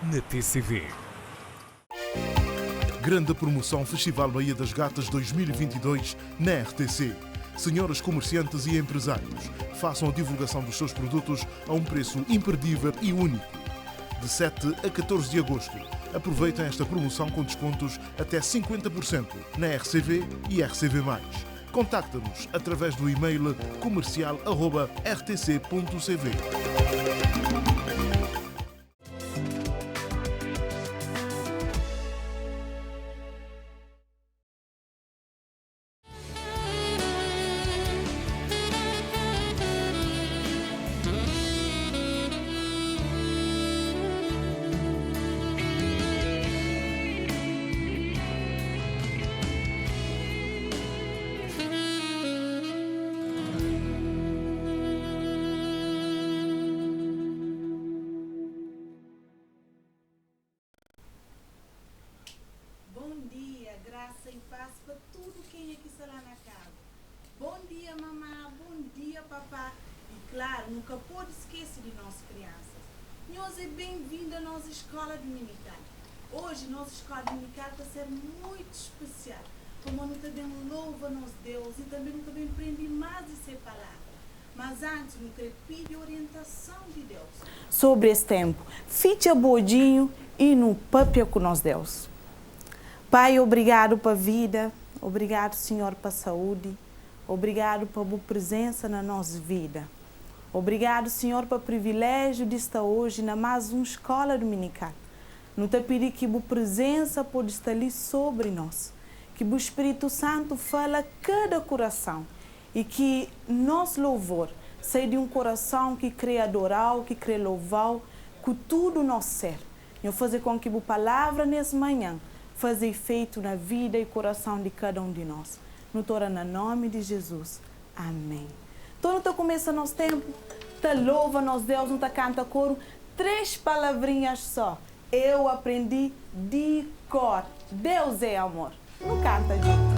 na TCV. Grande promoção Festival Baía das Gatas 2022 na RTC. Senhoras comerciantes e empresários, façam a divulgação dos seus produtos a um preço imperdível e único. De 7 a 14 de agosto, aproveitem esta promoção com descontos até 50% na RCV e RCV+. Contacta-nos através do e-mail comercial@rtc.cv. Graça e paz para tudo quem aqui está lá na casa. Bom dia, mamãe. Bom dia, papá. E claro, nunca pode esquecer de nós crianças. Nós é bem-vindo à nossa escola dominical. Hoje, nossa escola dominical vai ser muito especial. Como nós também louva nosso Deus e também nós também aprende mais de ser palavra. Mas antes, nós queremos pedir orientação de Deus. Sobre esse tempo, fique bodinho e no papel com nós Deus. Pai, obrigado pela vida, obrigado, Senhor, pela saúde, obrigado pela boa presença na nossa vida. Obrigado, Senhor, pelo privilégio de estar hoje na mais uma escola dominical. Não te pedir que a boa presença pode estar ali sobre nós, que o Espírito Santo fala a cada coração e que nosso louvor seja de um coração que crê adorar, que crê louvar, com tudo nosso ser. Eu fazer com que a palavra nessa manhã fazer efeito na vida e coração de cada um de nós. No nome de Jesus. Amém. Então, não está começando nosso tempo, está louva nosso Deus, não está canta coro, 3 palavrinhas só. Eu aprendi de cor. Deus é amor. Não canta, gente.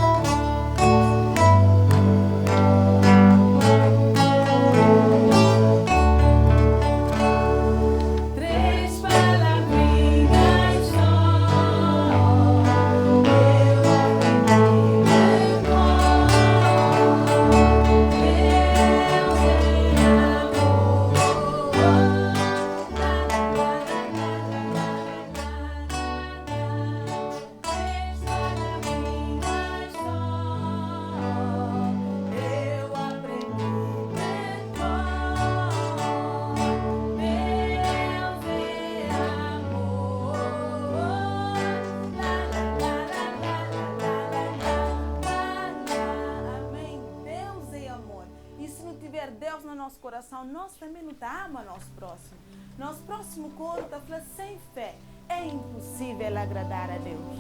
Nós também não amamos nosso próximo. Nosso próximo coro está falando sem fé. É impossível agradar a Deus.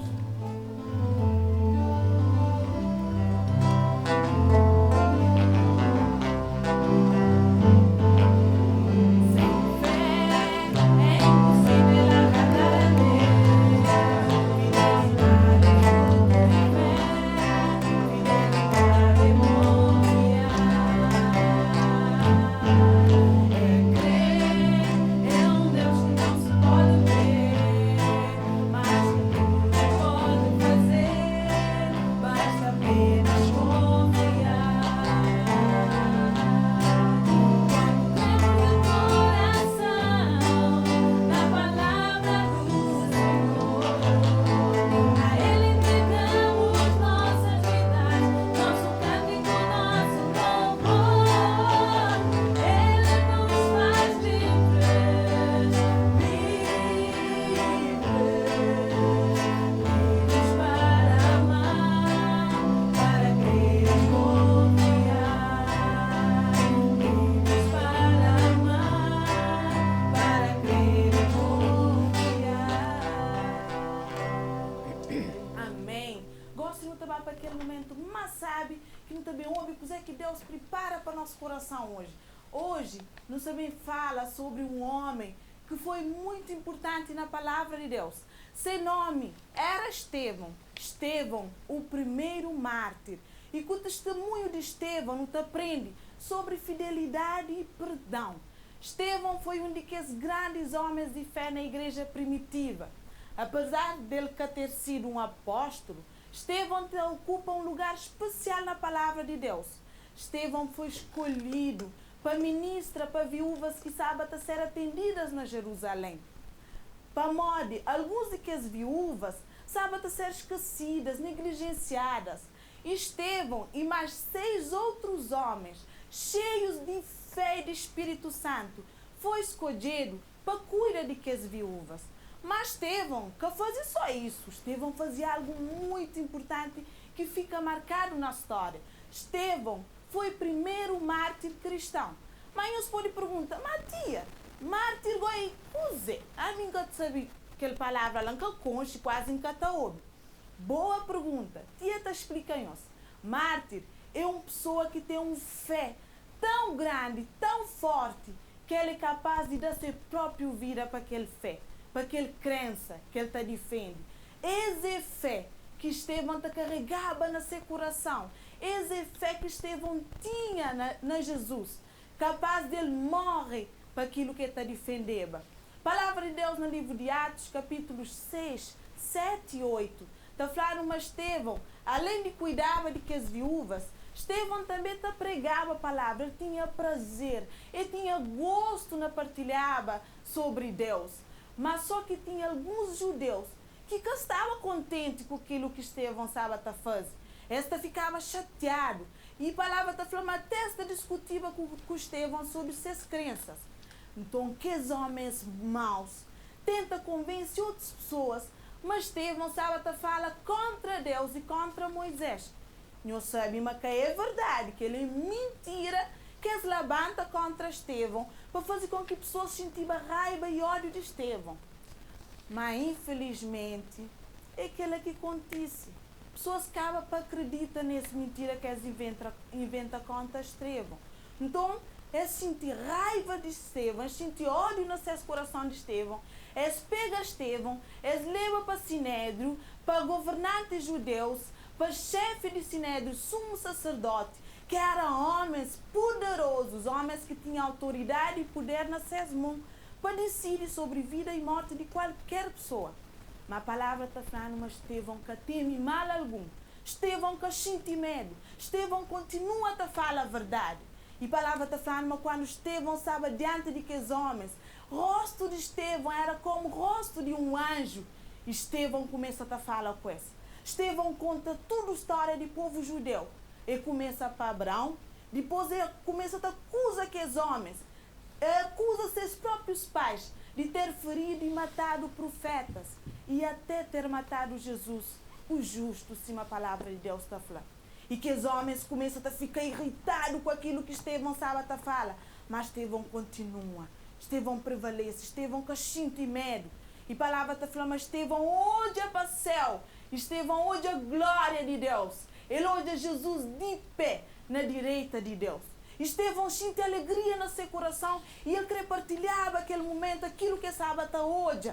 Coração hoje. Hoje, nós também fala sobre um homem que foi muito importante na palavra de Deus. Seu nome era Estevão. Estevão, o primeiro mártir. E com o testemunho de Estevão, nos aprende sobre fidelidade e perdão. Estevão foi um daqueles grandes homens de fé na igreja primitiva. Apesar dele ter sido um apóstolo, Estevão ocupa um lugar especial na palavra de Deus. Estevão foi escolhido para ministrar para viúvas que estavam a ser atendidas na Jerusalém. Para modo, algumas daquelas viúvas estavam a ser esquecidas, negligenciadas. Estevão e mais 6 outros homens, cheios de fé e de Espírito Santo, foi escolhido para cuidar daquelas viúvas. Mas Estevão, que fazia só isso, Estevão fazia algo muito importante que fica marcado na história. Estevão foi o primeiro mártir cristão. Mas você pode perguntar, Matia, mártir goi cuzé? A mim que sabia aquela palavra lá que conche quase em cataobe. Boa pergunta. Tia te explica-nos. Mártir é uma pessoa que tem uma fé tão grande, tão forte, que ele é capaz de dar sua própria vida para aquela fé, para aquela crença que ele te defende. Essa é fé que Estevão te carregava no seu coração. Essa é fé que Estevão tinha na Jesus, capaz de ele morrer para aquilo que ele te defendeva. Palavra de Deus no livro de Atos, capítulos 6, 7 e 8. Está falando, mas Estevão, além de cuidar de que as viúvas, Estevão também te pregava a palavra, ele tinha prazer, ele tinha gosto na partilhava sobre Deus. Mas só que tinha alguns judeus que estavam contentes com aquilo que Estevão estava a fazer. Este ficava chateado. E a palavra está falando, até esta discutiva com Estevão sobre suas crenças. Então, que os homens maus tentam convencer outras pessoas, mas Estevão estava a falar contra Deus e contra Moisés. Não sabe, mas que é verdade, que ele é mentira, que eles levanta contra Estevão para fazer com que pessoas sentissem raiva e ódio de Estevão. Mas, infelizmente, é aquilo que acontece. Pessoas acabam para acreditar nessa mentira que eles inventam contra Estevão. Então, eles sentem raiva de Estevão, eles sentem ódio no seu coração de Estevão. Eles pegam Estevão, eles levam para Sinédrio, para governantes judeus, para chefe de Sinédrio, sumo sacerdote, que eram homens poderosos, homens que tinham autoridade e poder nas suas mãos, para decidir sobre vida e morte de qualquer pessoa. Mas a palavra está falando, mas Estevão que teme mal algum. Estevão que sente medo. Estevão continua a falar a verdade. E a palavra está falando, mas quando Estevão estava diante de aqueles homens, o rosto de Estevão era como o rosto de um anjo. E Estevão começa a falar com isso. Estevão conta toda a história do povo judeu. Ele começa para Abraão, depois ele começa a acusar aqueles homens. Ele acusa seus próprios pais de ter ferido e matado profetas e até ter matado Jesus, o justo, sim, a palavra de Deus está falando. E que os homens começam a ficar irritados com aquilo que Estevão estava a falar. Mas Estevão continua. Estevão prevalece. Estevão que sente medo. E a palavra está falando, mas Estevão olha para o céu. Estevão olha a glória de Deus. Ele olha Jesus de pé na direita de Deus. Estevão sente alegria no seu coração e ele queria partilhar aquele momento, aquilo que estava a hoje.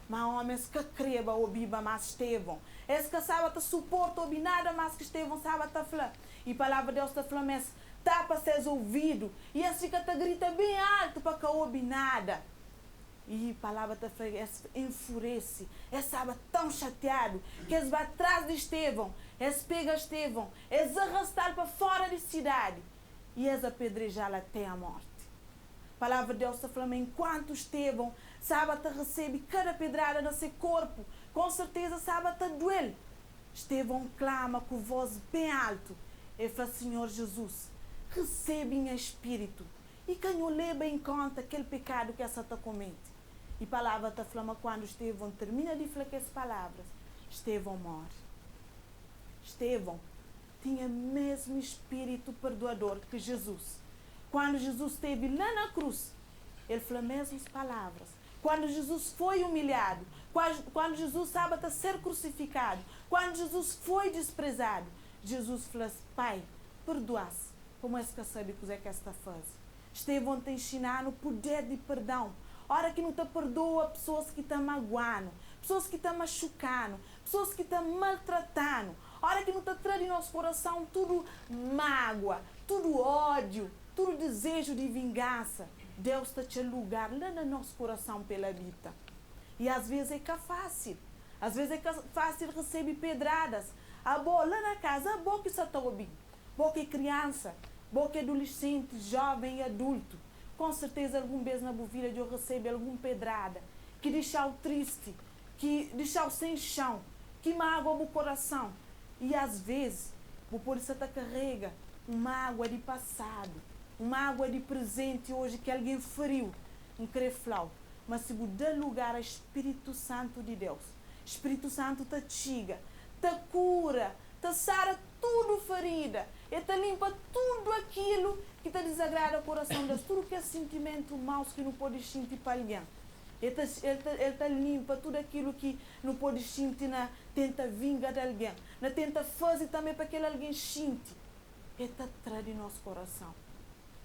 Mas homens que creba o biba mais Estevão. Esse que estava a suportar nada mais que Estevão estava a falar. E a palavra de Deus está falando, mas tapa seus ouvidos. E esse que te grita bem alto para que ouve nada. E a palavra está falando, esse enfurece. Esse estava tão chateado que eles vão atrás de Estevão. Eles pegam Estevão. Eles arrastam para fora da cidade. E eles apedrejá-lo até a morte. A palavra de Deus está falando, enquanto Estevão estava a receber cada pedrada no seu corpo, com certeza estava a doer. Estevão clama com voz bem alto. Ele fala, Senhor Jesus, recebe em espírito. E quem eu leva em conta aquele pecado que essa está comete. E a palavra está falando, quando Estevão termina de falar essas palavras, Estevão morre. Estevão tinha mesmo espírito perdoador que Jesus. Quando Jesus esteve lá na cruz, ele falou as mesmas palavras. Quando Jesus foi humilhado, quando Jesus estava a ser crucificado, quando Jesus foi desprezado, Jesus falou assim, Pai, perdoa-se. Como é que sabe o que é que esta faz? Estevão te ensinando o poder de perdão. Hora que não te perdoa pessoas que te magoando, pessoas que te machucando, pessoas que te maltratando. Hora que não te traz em nosso coração tudo mágoa, tudo ódio, tudo desejo de vingança. Deus está te lugar lá no nosso coração pela vida. E às vezes é que é fácil. Às vezes é que é fácil receber pedradas. A boa lá na casa, a boa que está bem. Boa que é criança, boa que é adolescente, jovem e adulto. Com certeza alguma vez na vida eu recebo alguma pedrada que deixa-o triste, que deixa-o sem chão, que magoa o coração. E às vezes, por isso te carrega uma água de passado, uma água de presente hoje que alguém feriu, um creflau. Mas se dá lugar ao Espírito Santo de Deus, Espírito Santo te chega, te cura, te sara tudo ferida, e te limpa tudo aquilo que te desagrada o coração de Deus, tudo que é sentimento mau que não pode sentir para alguém. Ele te limpa tudo aquilo que não pode sentir, tenta vingar de alguém, tenta fazer também para que alguém sinta. Ele te traz de nosso coração.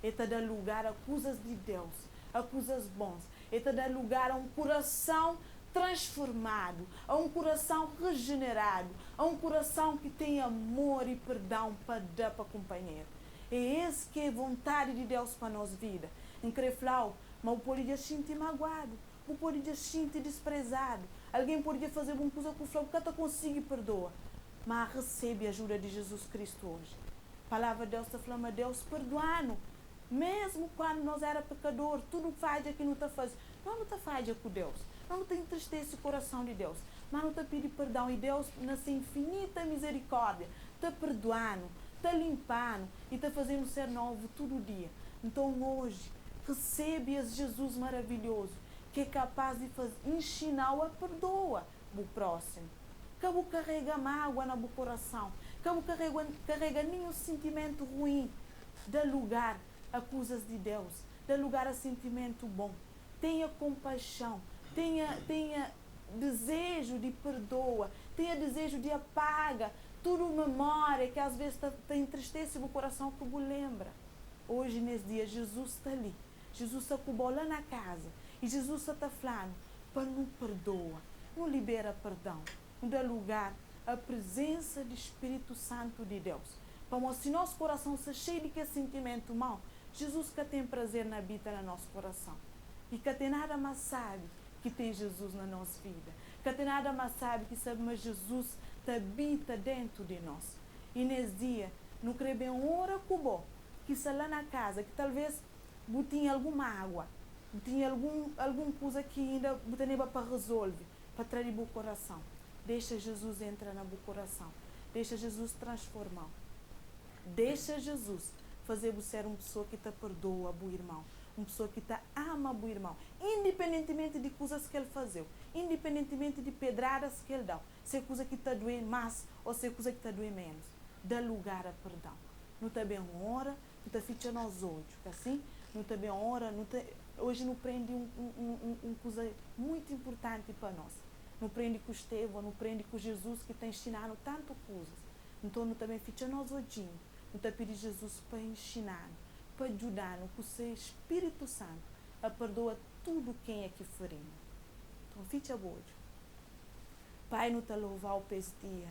Ele te dá lugar a coisas de Deus, a coisas bons. Ele te dá lugar a um coração transformado, a um coração regenerado, a um coração que tem amor e perdão para dar para o companheiro. É esse que é a vontade de Deus para a nossa vida. Em creflau, mas o podia sentir magoado, o podia sentir desprezado. Alguém podia fazer alguma coisa com o flau que tu consiga perdoar. Mas recebe a ajuda de Jesus Cristo hoje. A palavra de Deus está falando, Deus perdoando. Mesmo quando nós era pecador, tudo faz que não te faz. Não te faz com Deus. Não te entristece o coração de Deus. Mas não te pede perdão. E Deus, na sua infinita misericórdia, te perdoando, te limpando e te fazendo ser novo todo dia. Então hoje, recebe esse Jesus maravilhoso, que é capaz de ensinar a perdoa o próximo. Que não carrega mágoa no coração. Que não carrega nenhum sentimento ruim. Dá lugar a coisas de Deus. Dá lugar a sentimento bom. Tenha compaixão. Tenha desejo de perdoa. Tenha desejo de apaga. Tudo memória que às vezes te entristece o coração que você lembra. Hoje, nesse dia, Jesus está ali. Jesus está com bola na casa. E Jesus está falando para não perdoa. Não libera perdão. Não dá lugar à presença do Espírito Santo de Deus. Como se nosso coração se cheio de que sentimento mau, Jesus que tem prazer na vida no nosso coração. E que tem nada mais sabe que tem Jesus na nossa vida. Que tem nada mais sabe que sabe, mas Jesus te habita dentro de nós. E nesse dia, não creio bem hora cubo, que está lá na casa, que talvez tinha alguma água, tinha alguma coisa que ainda não para resolver, para trazer o coração. Deixa Jesus entrar no coração. Deixa Jesus transformar. Deixa Jesus fazer você ser uma pessoa que te perdoa, o irmão. Uma pessoa que te ama, o irmão. Independentemente de coisas que ele fazeu. Independentemente de pedradas que ele dá. Se é coisa que te doe mais ou se é coisa que te doe menos. Dá lugar a perdão. Não te bem hora, não te ficha nos olhos. Assim? Não te bem hora, hoje não prende uma coisa muito importante para nós. Não prende com Estevão, não prende com Jesus que está ensinando tantas coisas. Então não também fica nos olhinhos. Não te pedir Jesus para ensinar, para ajudar, com o seu Espírito Santo a perdoar tudo quem é que feriu. Então fica bojo. Pai, não te louvar por esse dia.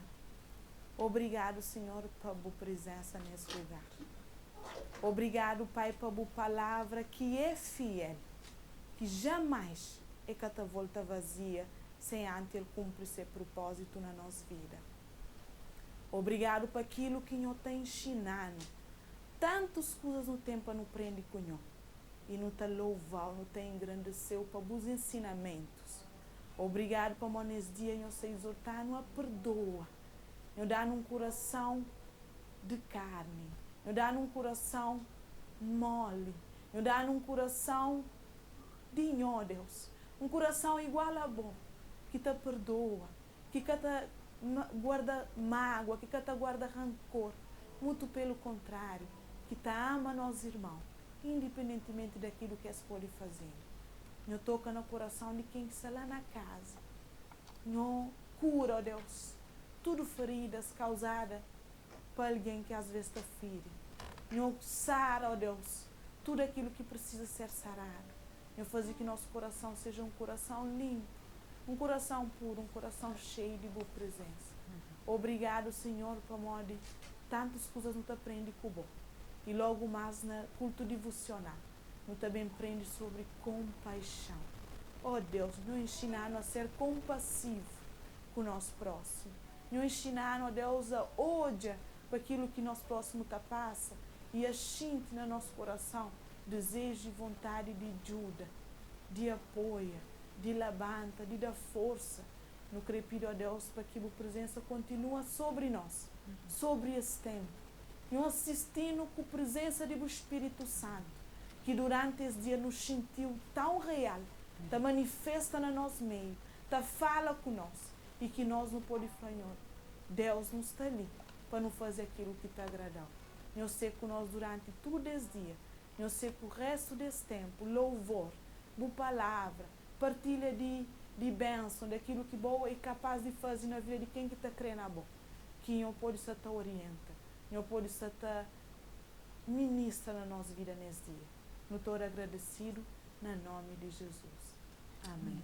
Obrigado, Senhor, por a boa presença nesse lugar. Obrigado, Pai, por a boa palavra que é fiel, que jamais é que te volta vazia sem antes ele cumprir seu propósito na nossa vida. Obrigado por aquilo que eu te ensinando. Tantas coisas no tempo não prende com eu. E não te louvar, não te engrandeceu para os ensinamentos. Obrigado por nesse dia eu se exortar, não a perdoa. Eu dar um coração de carne. Eu dar um coração mole. Eu dar um coração de Deus. Um coração igual a bom. Que te perdoa. Que te guarda mágoa. Que te guarda rancor. Muito pelo contrário. Que te ama nós irmãos. Independentemente daquilo que eles podem fazer. Eu toco no coração de quem está lá na casa. Eu cura, ó Deus. Tudo feridas causadas para alguém que às vezes te fere. Eu sara, ó Deus, tudo aquilo que precisa ser sarado. Eu fazer que nosso coração seja um coração limpo, um coração puro, um coração cheio de boa presença. Obrigado, Senhor, por modo tantas coisas não te aprende com bom. E logo mais no culto devocional, nos também aprende sobre compaixão. Oh Deus, nos ensina a ser compassivo com o nosso próximo. Nos ensina, oh Deus, a olhar para aquilo que nosso próximo está passa e a sentir no nosso coração desejo e vontade de ajuda, de apoio, de levanta, de dar força. No crepido a Deus para que a presença continue sobre nós, sobre esse tempo. E assistindo com a presença do Espírito Santo, que durante esse dia nos sentiu tão real, está manifesta no nosso meio, está fala conosco e que nós não podemos falar. Deus nos está ali para nos fazer aquilo que está agradável. Eu sei que nós durante todo esse dia, eu sei que o resto desse tempo, louvor, boa palavra, partilha de bênção, daquilo que boa é capaz de fazer na vida de quem que está crendo na boa. Que eu pode estar orienta, eu pode estar ministra na nossa vida nesse dia. Eu estou agradecido no nome de Jesus. Amém.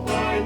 Pai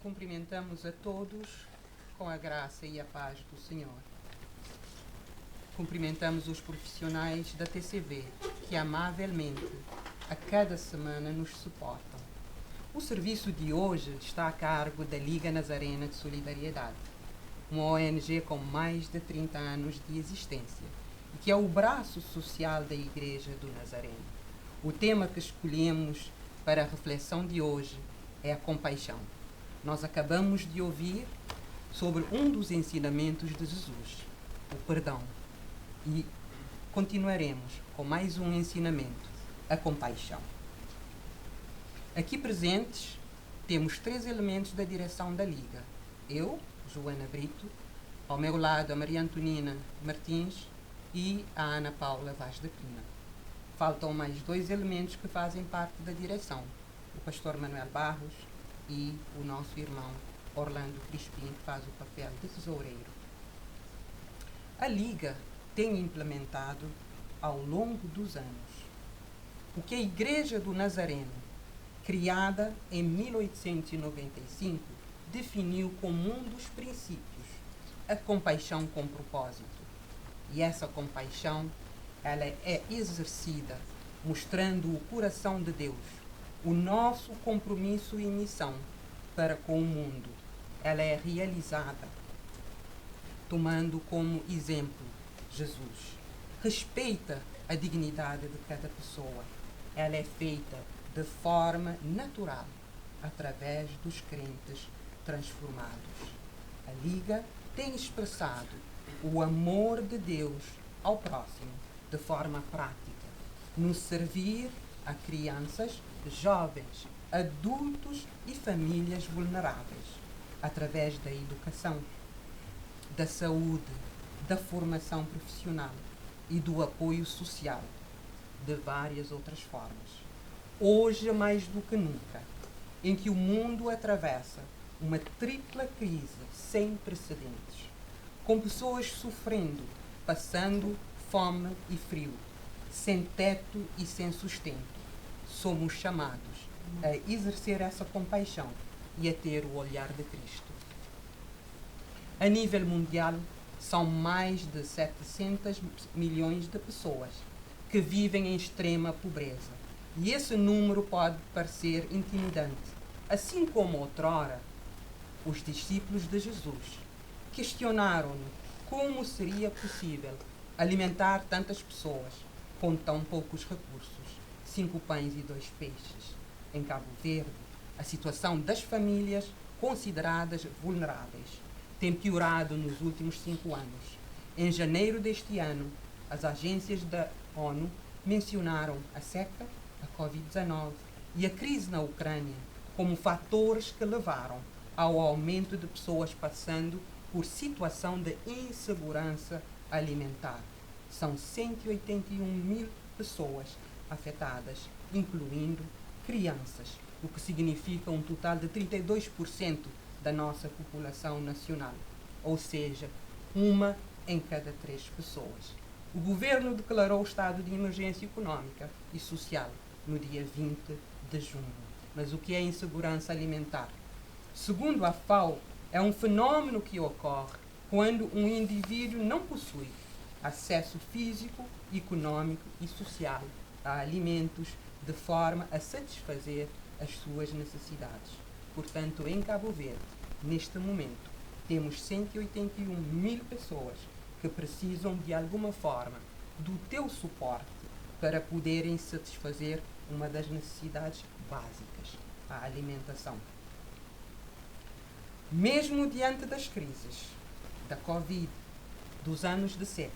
Cumprimentamos a todos com a graça e a paz do Senhor. Cumprimentamos os profissionais da TCV que amavelmente a cada semana nos suportam. O serviço de hoje está a cargo da Liga Nazarena de Solidariedade, uma ONG com mais de 30 anos de existência e que é o braço social da Igreja do Nazareno. O tema que escolhemos para a reflexão de hoje é a compaixão. Nós acabamos de ouvir sobre um dos ensinamentos de Jesus, o perdão. E continuaremos com mais um ensinamento, a compaixão. Aqui presentes temos 3 elementos da direção da Liga. Eu, Joana Brito, ao meu lado a Maria Antonina Martins e a Ana Paula Vaz da Pina. Faltam mais 2 elementos que fazem parte da direção, o pastor Manuel Barros e o nosso irmão Orlando Crispim, que faz o papel de tesoureiro. A Liga tem implementado ao longo dos anos o que a Igreja do Nazareno, criada em 1895, definiu como um dos princípios, a compaixão com propósito. E essa compaixão, ela é exercida mostrando o coração de Deus, o nosso compromisso e missão para com o mundo. Ela é realizada tomando como exemplo Jesus. Respeita a dignidade de cada pessoa. Ela é feita de forma natural, através dos crentes transformados. A Liga tem expressado o amor de Deus ao próximo de forma prática, no servir a crianças, jovens, adultos e famílias vulneráveis, através da educação, da saúde, da formação profissional e do apoio social, de várias outras formas. Hoje, mais do que nunca, em que o mundo atravessa uma tripla crise sem precedentes, com pessoas sofrendo, passando fome e frio, sem teto e sem sustento, somos chamados a exercer essa compaixão e a ter o olhar de Cristo. A nível mundial, são mais de 700 milhões de pessoas que vivem em extrema pobreza. E esse número pode parecer intimidante. Assim como outrora, os discípulos de Jesus questionaram-no como seria possível alimentar tantas pessoas com tão poucos recursos, 5 pães e 2 peixes. Em Cabo Verde, a situação das famílias consideradas vulneráveis tem piorado nos últimos 5 anos. Em janeiro deste ano, as agências da ONU mencionaram a seca, a Covid-19 e a crise na Ucrânia como fatores que levaram ao aumento de pessoas passando por situação de insegurança alimentar. São 181 mil pessoas afetadas, incluindo crianças, o que significa um total de 32% da nossa população nacional, ou seja, 1 em cada 3 pessoas. O governo declarou o estado de emergência econômica e social no dia 20 de junho. Mas o que é insegurança alimentar? Segundo a FAO, é um fenômeno que ocorre quando um indivíduo não possui acesso físico, econômico e social a alimentos de forma a satisfazer as suas necessidades. Portanto, em Cabo Verde, neste momento, temos 181 mil pessoas que precisam de alguma forma do teu suporte para poderem satisfazer uma das necessidades básicas, a alimentação. Mesmo diante das crises, da Covid, dos anos de seca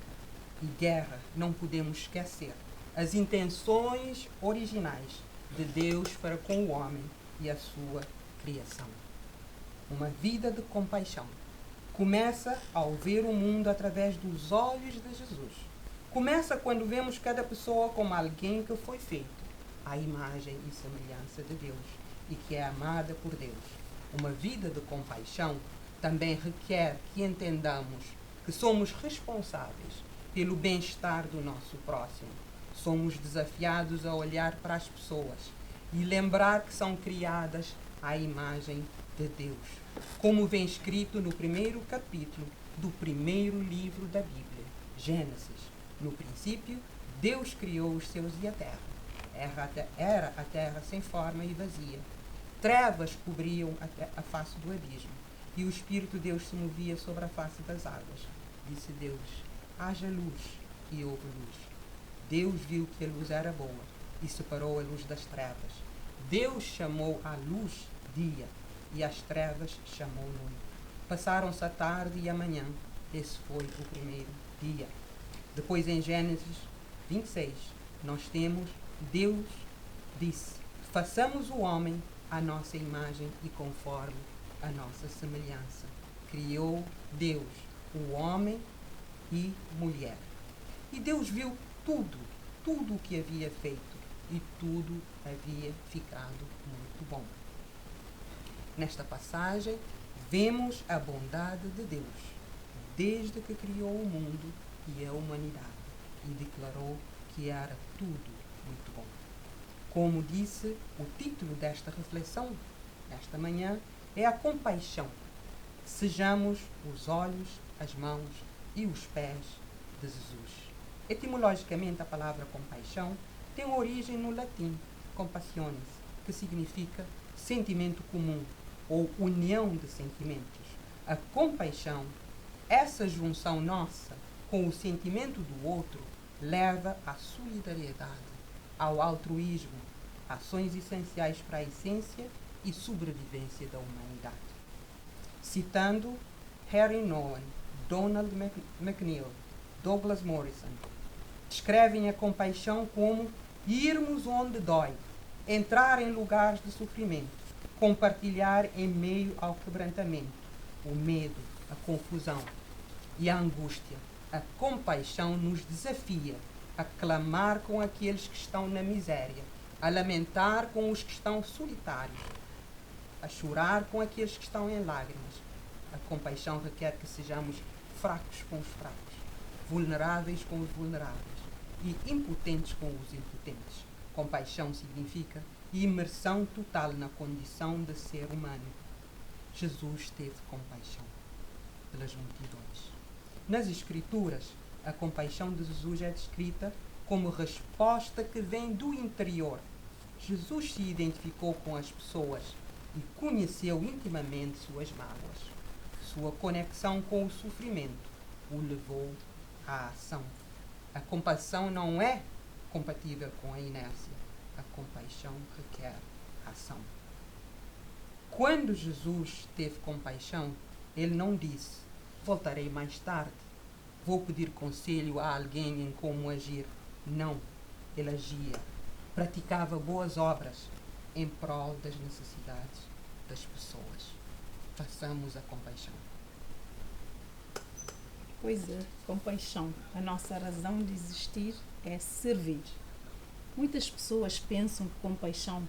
e guerra, não podemos esquecer as intenções originais de Deus para com o homem e a sua criação. Uma vida de compaixão começa ao ver o mundo através dos olhos de Jesus. Começa quando vemos cada pessoa como alguém que foi feito à imagem e semelhança de Deus e que é amada por Deus. Uma vida de compaixão também requer que entendamos que somos responsáveis pelo bem-estar do nosso próximo. Somos desafiados a olhar para as pessoas e lembrar que são criadas à imagem de Deus, como vem escrito no primeiro capítulo do primeiro livro da Bíblia, Gênesis. No princípio, Deus criou os céus e a terra. Era a terra sem forma e vazia. Trevas cobriam a face do abismo, e o Espírito de Deus se movia sobre a face das águas. Disse Deus: haja luz, e houve luz. Deus viu que a luz era boa, e separou a luz das trevas. Deus chamou a luz dia, e às trevas chamou noite. Passaram-se a tarde e a manhã. Esse foi o primeiro dia. Depois, em Gênesis 26, nós temos: Deus disse: façamos o homem à nossa imagem e conforme a nossa semelhança. Criou Deus o homem e mulher. E Deus viu tudo o que havia feito, e tudo havia ficado muito bom. Nesta passagem, vemos a bondade de Deus, desde que criou o mundo e a humanidade, e declarou que era tudo muito bom. Como disse, o título desta reflexão, esta manhã, é a compaixão. Sejamos os olhos, as mãos e os pés de Jesus. Etimologicamente, a palavra compaixão tem origem no latim compassiones, que significa sentimento comum ou união de sentimentos. A compaixão, essa junção nossa com o sentimento do outro, leva à solidariedade, ao altruísmo, ações essenciais para a essência e sobrevivência da humanidade. Citando Henry Nouwen, Donald McNeill, Douglas Morrison, descrevem a compaixão como irmos onde dói, entrar em lugares de sofrimento, compartilhar em meio ao quebrantamento, o medo, a confusão e a angústia. A compaixão nos desafia a clamar com aqueles que estão na miséria, a lamentar com os que estão solitários, a chorar com aqueles que estão em lágrimas. A compaixão requer que sejamos fracos com os fracos, vulneráveis com os vulneráveis e impotentes com os impotentes. Compaixão significa imersão total na condição de ser humano. Jesus teve compaixão pelas multidões. Nas Escrituras, a compaixão de Jesus é descrita como resposta que vem do interior. Jesus se identificou com as pessoas e conheceu intimamente suas mágoas. Sua conexão com o sofrimento o levou à ação. A compaixão não é compatível com a inércia. A compaixão requer ação. Quando Jesus teve compaixão, ele não disse: voltarei mais tarde, vou pedir conselho a alguém em como agir. Não, ele agia, praticava boas obras em prol das necessidades das pessoas. Façamos a compaixão. Pois é, compaixão. A nossa razão de existir é servir. Muitas pessoas pensam que compaixão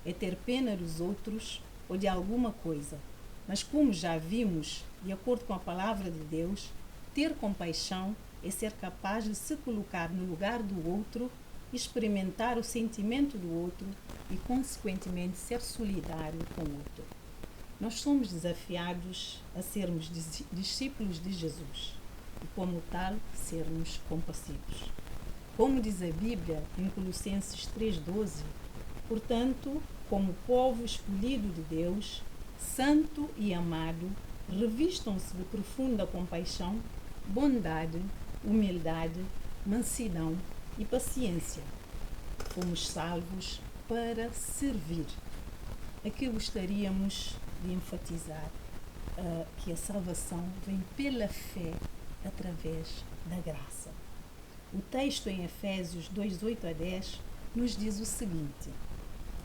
é ter pena dos outros ou de alguma coisa. Mas como já vimos, de acordo com a palavra de Deus, ter compaixão é ser capaz de se colocar no lugar do outro, experimentar o sentimento do outro e, consequentemente, ser solidário com o outro. Nós somos desafiados a sermos discípulos de Jesus e, como tal, sermos compassivos. Como diz a Bíblia em Colossenses 3,12, portanto, como povo escolhido de Deus, santo e amado, revistam-se de profunda compaixão, bondade, humildade, mansidão e paciência. Fomos salvos para servir. Aqui gostaríamos de enfatizar que a salvação vem pela fé através da graça. O texto em Efésios 2:8-10 nos diz o seguinte: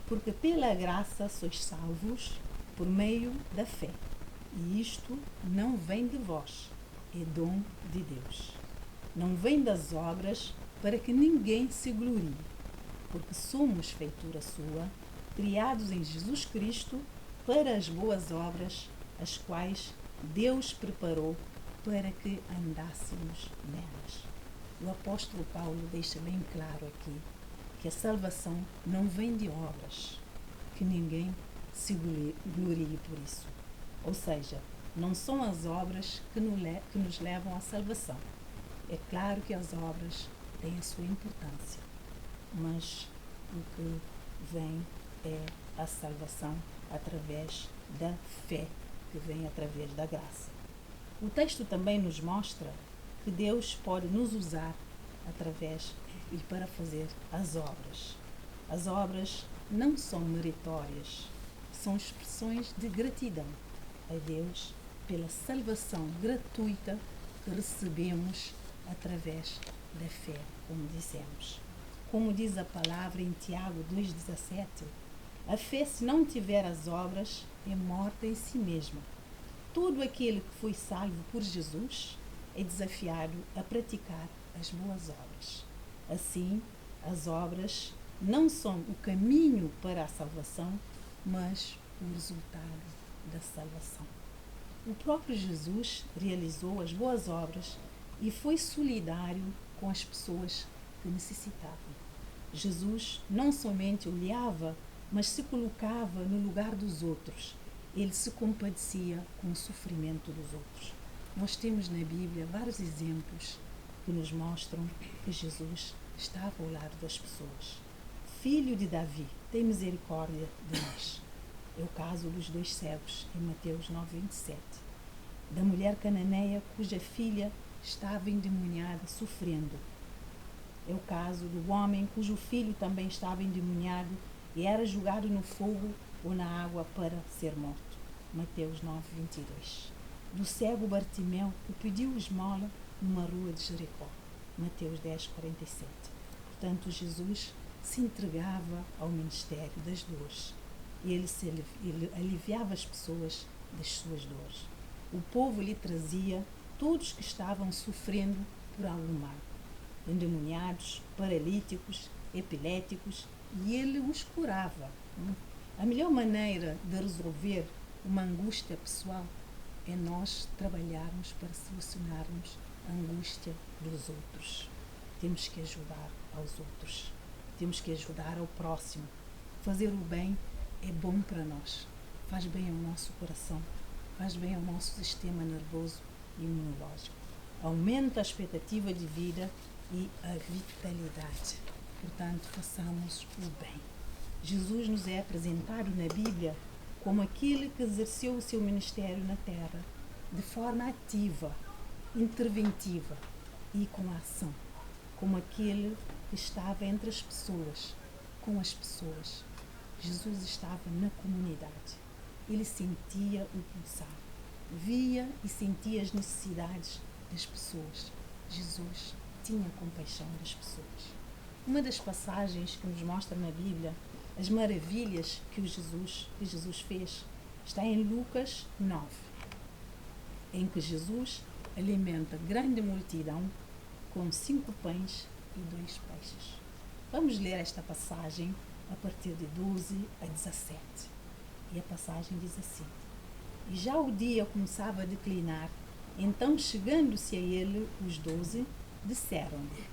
porque pela graça sois salvos por meio da fé, e isto não vem de vós, é dom de Deus. Não vem das obras, para que ninguém se glorie, porque somos feitura sua, criados em Jesus Cristo para as boas obras, as quais Deus preparou para que andássemos nelas. O apóstolo Paulo deixa bem claro aqui que a salvação não vem de obras, que ninguém se glorie por isso. Ou seja, não são as obras que nos levam à salvação. É claro que as obras têm a sua importância, mas o que vem é a salvação através da fé, que vem através da graça. O texto também nos mostra que Deus pode nos usar através e para fazer as obras. As obras não são meritórias, são expressões de gratidão a Deus pela salvação gratuita que recebemos através da fé, como dissemos. Como diz a palavra em Tiago 2,17, a fé, se não tiver as obras, é morta em si mesma. Todo aquele que foi salvo por Jesus é desafiado a praticar as boas obras. Assim, as obras não são o caminho para a salvação, mas o resultado da salvação. O próprio Jesus realizou as boas obras e foi solidário com as pessoas que necessitavam. Jesus não somente olhava, mas se colocava no lugar dos outros. Ele se compadecia com o sofrimento dos outros. Nós temos na Bíblia vários exemplos que nos mostram que Jesus estava ao lado das pessoas. Filho de Davi, tem misericórdia de nós. É o caso dos 2 cegos, em Mateus 9:27. Da mulher cananeia cuja filha estava endemoniada, sofrendo. É o caso do homem cujo filho também estava endemoniado e era jogado no fogo ou na água para ser morto. Mateus 9:22. Do cego Bartimeu, que pediu esmola numa rua de Jericó. Mateus 10:47. Portanto, Jesus se entregava ao ministério das dores. Ele aliviava as pessoas das suas dores. O povo lhe trazia todos que estavam sofrendo por algum mal, endemoniados, paralíticos, epiléticos, e ele os curava. A melhor maneira de resolver uma angústia pessoal é nós trabalharmos para solucionarmos a angústia dos outros. Temos que ajudar aos outros. Temos que ajudar ao próximo. Fazer o bem é bom para nós. Faz bem ao nosso coração. Faz bem ao nosso sistema nervoso e imunológico. Aumenta a expectativa de vida e a vitalidade. Portanto, façamos o bem. Jesus nos é apresentado na Bíblia como aquele que exerceu o seu ministério na terra de forma ativa, interventiva e com ação, como aquele que estava entre as pessoas, com as pessoas. Jesus estava na comunidade. Ele sentia o pulsar, via e sentia as necessidades das pessoas. Jesus tinha compaixão das pessoas. Uma das passagens que nos mostra na Bíblia as maravilhas que Jesus fez está em Lucas 9, em que Jesus alimenta grande multidão com 5 pães e 2 peixes. Vamos ler esta passagem a partir de 12 a 17. E a passagem diz assim: E já o dia começava a declinar, então chegando-se a ele os 12, disseram-lhe: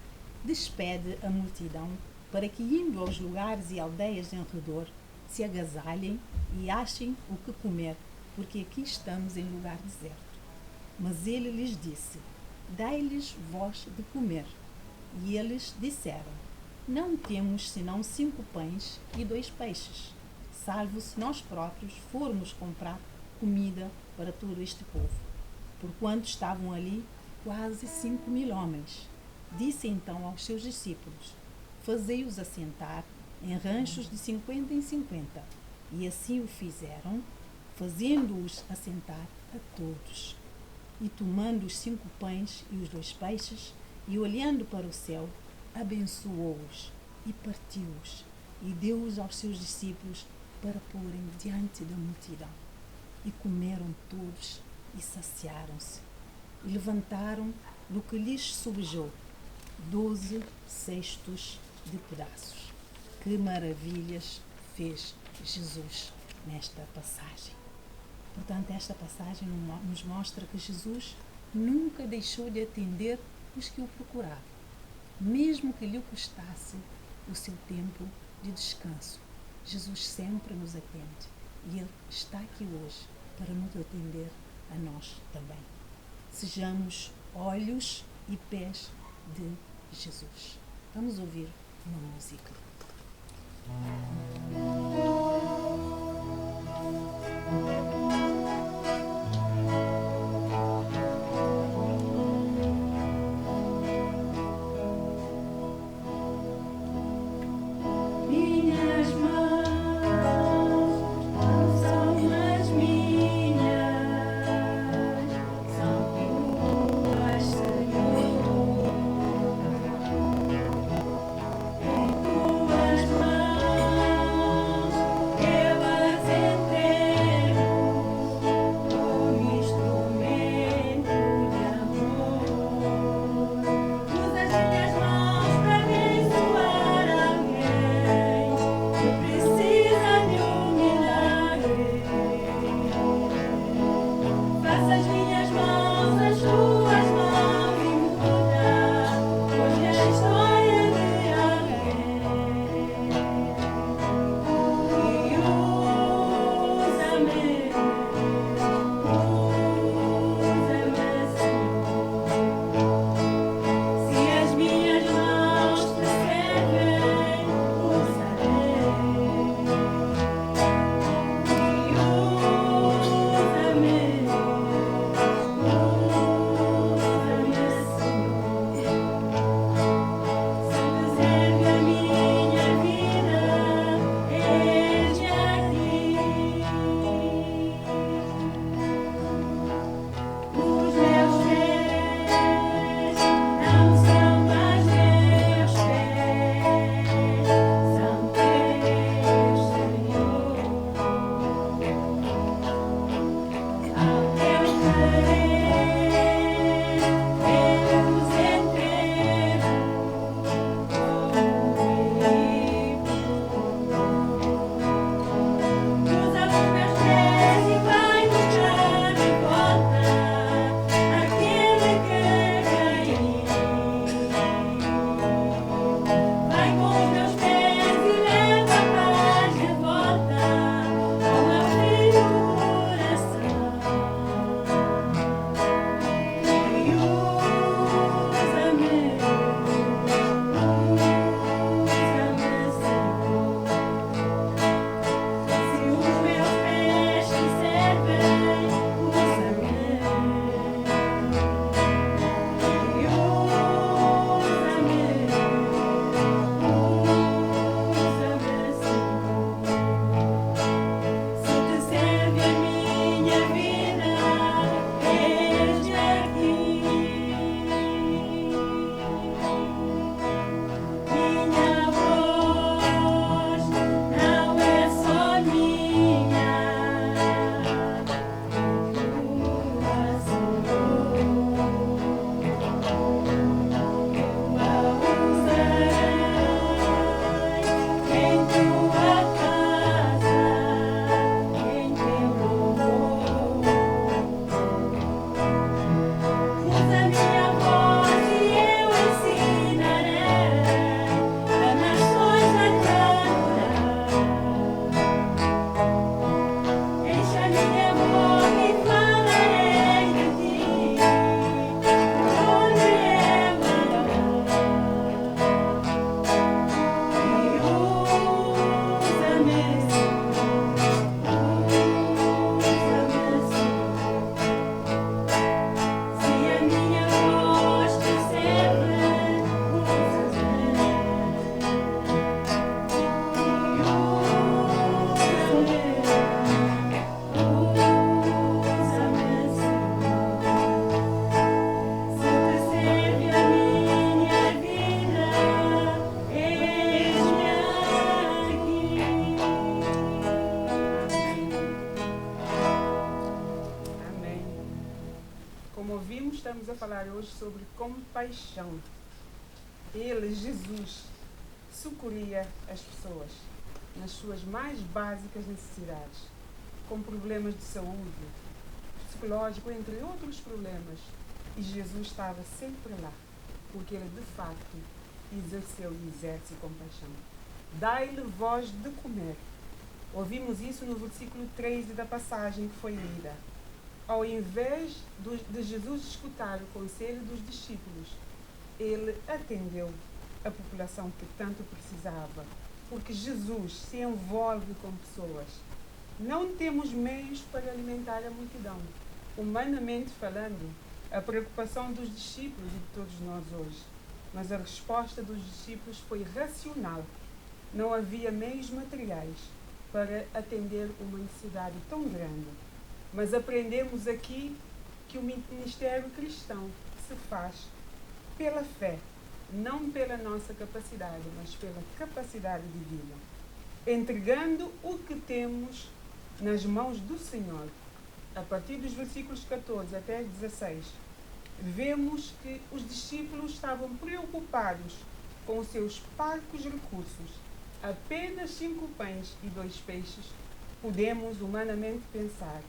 Despede a multidão, para que, indo aos lugares e aldeias em redor, se agasalhem e achem o que comer, porque aqui estamos em lugar deserto. Mas ele lhes disse: Dai-lhes vós de comer. E eles disseram: Não temos senão 5 pães e 2 peixes, salvo se nós próprios formos comprar comida para todo este povo. Porquanto estavam ali quase 5.000 homens. Disse então aos seus discípulos: Fazei-os assentar em ranchos de 50 em 50. E assim o fizeram, fazendo-os assentar a todos. E tomando os 5 pães e os 2 peixes, e olhando para o céu, abençoou-os e partiu-os, e deu-os aos seus discípulos para porem diante da multidão. E comeram todos e saciaram-se, e levantaram do que lhes sobejou 12 cestos de pedaços. Que maravilhas fez Jesus nesta passagem. Portanto, esta passagem nos mostra que Jesus nunca deixou de atender os que o procuravam, mesmo que lhe custasse o seu tempo de descanso. Jesus sempre nos atende e Ele está aqui hoje para nos atender a nós também. Sejamos olhos e pés de Jesus. Vamos ouvir uma música. Estamos a falar hoje sobre compaixão. Ele, Jesus, socorria as pessoas nas suas mais básicas necessidades, com problemas de saúde, psicológico, entre outros problemas. E Jesus estava sempre lá, porque ele de facto exerceu e exerce compaixão. Dai-lhe voz de comer, Ouvimos isso no versículo 13 da passagem que foi lida. Ao invés de Jesus escutar o conselho dos discípulos, ele atendeu a população que tanto precisava, porque Jesus se envolve com pessoas. Não temos meios para alimentar a multidão. Humanamente falando, a preocupação dos discípulos e de todos nós hoje. Mas a resposta dos discípulos foi racional. Não havia meios materiais para atender uma necessidade tão grande. Mas aprendemos aqui que o ministério cristão se faz pela fé, não pela nossa capacidade, mas pela capacidade divina, entregando o que temos nas mãos do Senhor. A partir dos versículos 14 até 16, vemos que os discípulos estavam preocupados com os seus parcos recursos. Apenas 5 pães e 2 peixes, podemos humanamente pensar.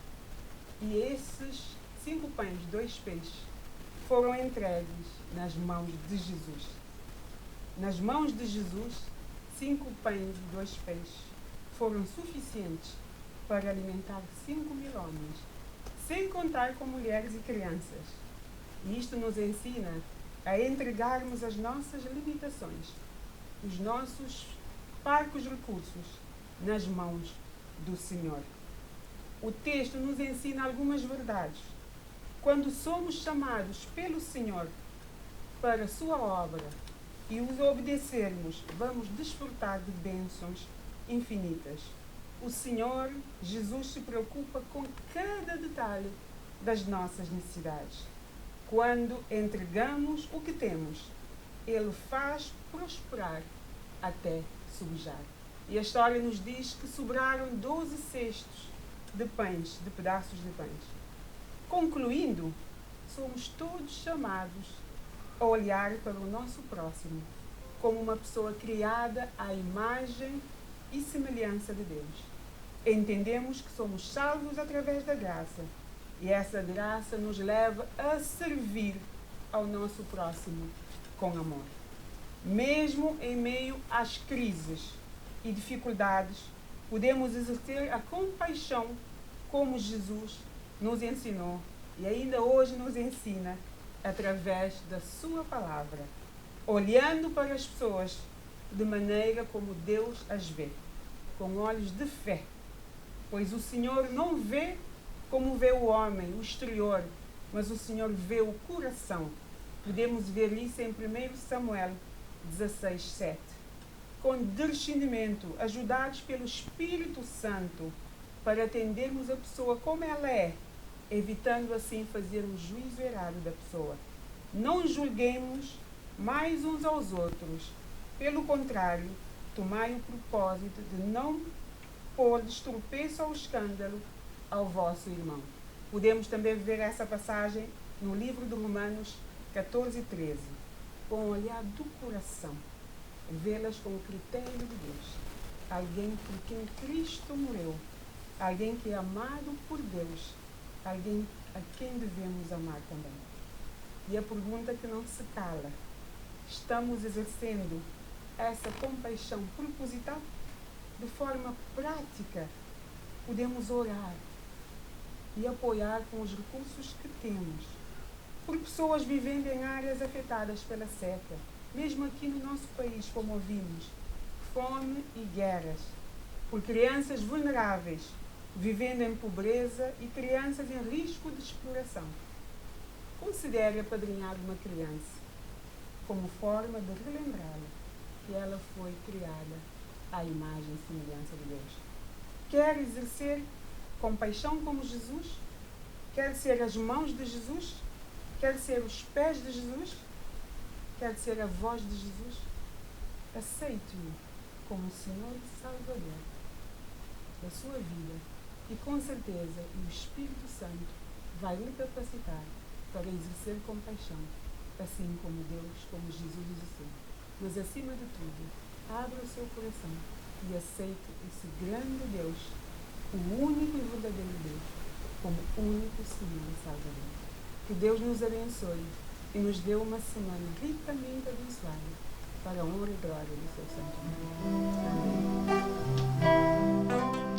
E esses 5 pães e 2 peixes foram entregues nas mãos de Jesus. Nas mãos de Jesus, 5 pães e 2 peixes foram suficientes para alimentar 5.000 homens, sem contar com mulheres e crianças. E isto nos ensina a entregarmos as nossas limitações, os nossos parcos recursos, nas mãos do Senhor. O texto nos ensina algumas verdades. Quando somos chamados pelo Senhor para a sua obra e os obedecermos, vamos desfrutar de bênçãos infinitas. O Senhor, Jesus, se preocupa com cada detalhe das nossas necessidades. Quando entregamos o que temos, Ele faz prosperar até sobejar. E a história nos diz que sobraram 12 cestos de pães, de pedaços de pães. Concluindo, somos todos chamados a olhar para o nosso próximo como uma pessoa criada à imagem e semelhança de Deus. Entendemos que somos salvos através da graça, e essa graça nos leva a servir ao nosso próximo com amor. Mesmo em meio às crises e dificuldades, podemos exercer a compaixão como Jesus nos ensinou e ainda hoje nos ensina através da sua palavra, olhando para as pessoas de maneira como Deus as vê, com olhos de fé, pois o Senhor não vê como vê o homem, o exterior, mas o Senhor vê o coração. Podemos ver isso em 1 Samuel 16:7. Com discernimento, ajudados pelo Espírito Santo, para atendermos a pessoa como ela é, evitando assim fazer um juízo errado da pessoa. Não julguemos mais uns aos outros. Pelo contrário, tomai o propósito de não pôr tropeço ou escândalo ao vosso irmão. Podemos também ver essa passagem no livro de Romanos 14:13, com o olhar do coração, vê-las com o critério de Deus. Alguém por quem Cristo morreu, alguém que é amado por Deus, alguém a quem devemos amar também. E a pergunta que não se cala: estamos exercendo essa compaixão proposital? De forma prática, podemos orar e apoiar com os recursos que temos, por pessoas vivendo em áreas afetadas pela seca, mesmo aqui no nosso país, como ouvimos, fome e guerras, por crianças vulneráveis, vivendo em pobreza e crianças em risco de exploração. Considere apadrinhar uma criança como forma de relembrá-la que ela foi criada à imagem e semelhança de Deus. Quer exercer compaixão como Jesus? Quer ser as mãos de Jesus? Quer ser os pés de Jesus? Quer ser a voz de Jesus? Aceite-o como Senhor e Salvador da sua vida, e com certeza o Espírito Santo vai lhe capacitar para exercer compaixão, assim como Deus, como Jesus exerceu. Mas acima de tudo, abra o seu coração e aceite esse grande Deus, o único e verdadeiro Deus, como único Senhor e Salvador. Que Deus nos abençoe e nos dê uma semana ricamente abençoada, para a honra e glória do seu santo nome. Amém.